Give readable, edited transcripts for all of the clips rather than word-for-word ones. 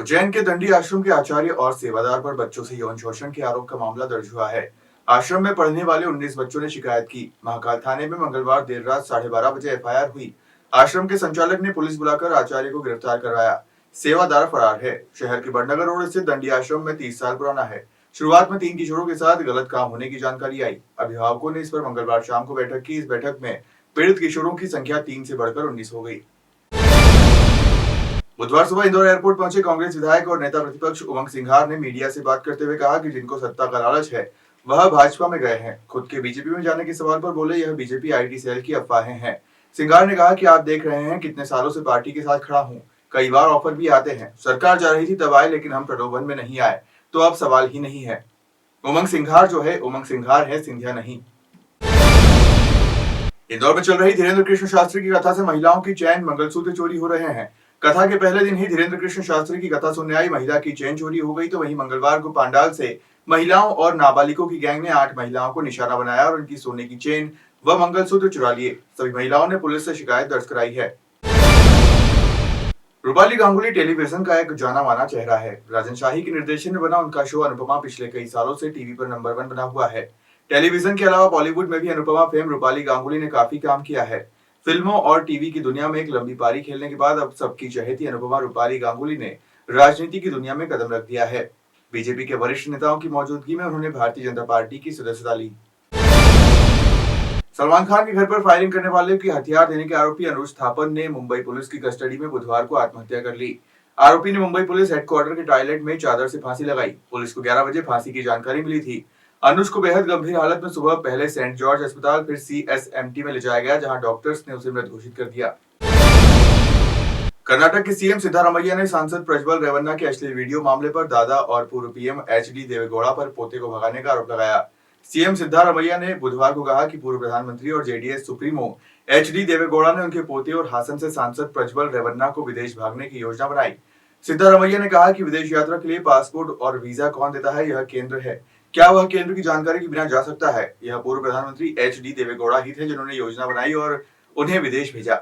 उज्जैन के दंडी आश्रम के आचार्य और सेवादार पर बच्चों से यौन शोषण के आरोप का मामला दर्ज हुआ है। आश्रम में पढ़ने वाले 19 बच्चों ने शिकायत की। महाकाल थाने में मंगलवार देर रात 12:30 बजे एफआईआर हुई। आश्रम के संचालक ने पुलिस बुलाकर आचार्य को गिरफ्तार करवाया। सेवादार फरार है। शहर के बड़नगर रोड स्थित दंडी आश्रम में 30 साल पुराना है। शुरुआत में 3 किशोरों के साथ गलत काम होने की जानकारी आई। अभिभावकों ने इस पर मंगलवार शाम को बैठक की। इस बैठक में पीड़ित किशोरों की संख्या 3 से बढ़कर 19 हो गई। बुधवार सुबह इंदौर एयरपोर्ट पहुंचे कांग्रेस विधायक और नेता प्रतिपक्ष उमंग सिंघार ने मीडिया से बात करते हुए कहा कि जिनको सत्ता का लालच है वह भाजपा में गए हैं। खुद के बीजेपी में जाने के सवाल पर बोले, यह बीजेपी आईटी सेल की अफवाहें हैं। सिंघार ने कहा कि आप देख रहे हैं कितने सालों से पार्टी के साथ खड़ा हूं। कई बार ऑफर भी आते हैं। सरकार जा रही थी तब आए, लेकिन हम प्रलोभन में नहीं आए, तो अब सवाल ही नहीं है। उमंग सिंघार जो है उमंग सिंघार है, सिंधिया नहीं। इंदौर में चल रही धीरेन्द्र कृष्ण शास्त्री की कथा से महिलाओं की चैन मंगलसूत्र चोरी हो रहे हैं। कथा के पहले दिन ही धीरेन्द्र कृष्ण शास्त्री की कथा सुनने आई महिला की चेन चोरी हो गई। तो वहीं मंगलवार को पांडाल से महिलाओं और नाबालिगों की गैंग ने 8 महिलाओं को निशाना बनाया और उनकी सोने की चेन व मंगलसूत्र चुरा लिए। सभी महिलाओं ने पुलिस से शिकायत दर्ज कराई है। रूपाली गांगुली टेलीविजन का एक जाना माना चेहरा है। राजन शाही के निर्देशन में बना उनका शो अनुपमा पिछले कई सालों से टीवी पर नंबर 1 बना हुआ है। टेलीविजन के अलावा बॉलीवुड में भी अनुपमा फेम रूपाली गांगुली ने काफी काम किया है। फिल्मों और टीवी की दुनिया में एक लंबी पारी खेलने के बाद अब सबकी चहेती अनुपमा रूपाली गांगुली ने राजनीति की दुनिया में कदम रख दिया है। बीजेपी के वरिष्ठ नेताओं की मौजूदगी में उन्होंने भारतीय जनता पार्टी की सदस्यता ली। सलमान खान के घर पर फायरिंग करने वाले की हथियार देने के आरोपी अनुज थापन ने मुंबई पुलिस की कस्टडी में बुधवार को आत्महत्या कर ली। आरोपी ने मुंबई पुलिस हेडक्वार्टर के टॉयलेट में चादर से फांसी लगाई। पुलिस को 11 बजे फांसी की जानकारी मिली थी। अनुज को बेहद गंभीर हालत में सुबह पहले सेंट जॉर्ज अस्पताल फिर सीएसएमटी में ले जाया गया, जहां डॉक्टर्स ने उसे मृत घोषित कर दिया। कर्नाटक के सीएम सिद्धारमैया ने सांसद प्रज्वल रेवन्ना के अश्लील वीडियो मामले पर दादा और पूर्व पीएम एचडी देवेगौड़ा पर पोते को भगाने का आरोप लगाया। सीएम सिद्धारमैया ने बुधवार को कहा कि पूर्व प्रधानमंत्री और जेडीएस सुप्रीमो एचडी देवेगौड़ा ने उनके पोते और हासन से सांसद प्रज्वल रेवन्ना को विदेश भागने की योजना बनाई। सिद्धारमैया ने कहा कि विदेश यात्रा के लिए पासपोर्ट और वीजा कौन देता है, यह केंद्र है। क्या वह केंद्र की जानकारी के बिना जा सकता है? यह पूर्व प्रधानमंत्री एचडी देवेगौड़ा ही थे जिन्होंने योजना बनाई और उन्हें विदेश भेजा।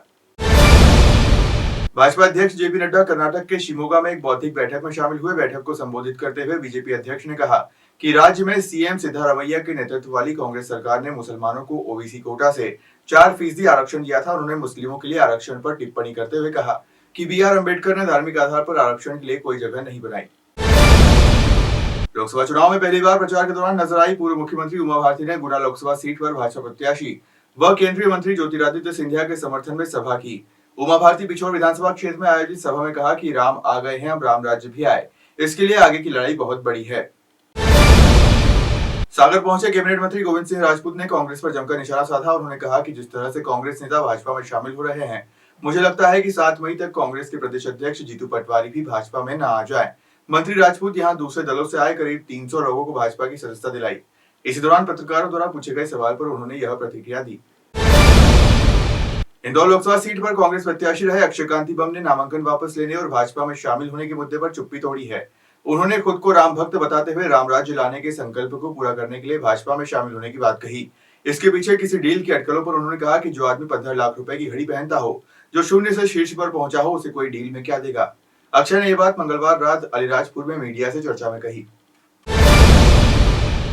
भाजपा अध्यक्ष जेपी नड्डा कर्नाटक के शिमोगा में एक बौद्धिक बैठक में शामिल हुए। बैठक को संबोधित करते हुए बीजेपी अध्यक्ष ने कहा कि राज्य में सीएम सिद्धारमैया के नेतृत्व वाली कांग्रेस सरकार ने मुसलमानों को ओबीसी कोटा से 4% आरक्षण दिया था। उन्होंने मुस्लिमों के लिए आरक्षण पर टिप्पणी करते हुए कहा कि बीआर अम्बेडकर ने धार्मिक आधार पर आरक्षण के लिए कोई जगह नहीं बनाई। लोकसभा चुनाव में पहली बार प्रचार के दौरान नजर आई पूर्व मुख्यमंत्री उमा भारती ने गुना लोकसभा सीट पर भाजपा प्रत्याशी व केंद्रीय मंत्री ज्योतिरादित्य सिंधिया के समर्थन में सभा की। उमा भारती पिछोर विधानसभा क्षेत्र में आयोजित सभा में कहा कि राम आ गए हैं, अब राम राज्य भी आए, इसके लिए आगे की लड़ाई बहुत बड़ी है। सागर पहुंचे कैबिनेट मंत्री गोविंद सिंह राजपूत ने कांग्रेस पर जमकर निशाना साधा। उन्होंने कहा कि जिस तरह से कांग्रेस नेता भाजपा में शामिल हो रहे हैं, मुझे लगता है कि 7 मई तक कांग्रेस के प्रदेश अध्यक्ष जीतू पटवारी भी भाजपा में न आ जाए। मंत्री राजपूत यहां दूसरे दलों से आए करीब 300 लोगों को भाजपा की सदस्यता दिलाई। इसी दौरान पत्रकारों द्वारा पूछे गए सवाल पर उन्होंने यह प्रतिक्रिया दी। इंदौर लोकसभा सीट पर कांग्रेस प्रत्याशी रहे अक्षय कांति बम ने नामांकन वापस लेने और भाजपा में शामिल होने के मुद्दे पर चुप्पी तोड़ी है। उन्होंने खुद को राम भक्त बताते हुए राम राज्य लाने के संकल्प को पूरा करने के लिए भाजपा में शामिल होने की बात कही। इसके पीछे किसी डील की अटकलों पर उन्होंने कहा कि जो आदमी 15 लाख रुपए की घड़ी पहनता हो, जो शून्य से शीर्ष पर पहुंचा हो, उसे कोई डील में क्या देगा। अक्षय ने यह बात मंगलवार रात अलीराजपुर में मीडिया से चर्चा में कही।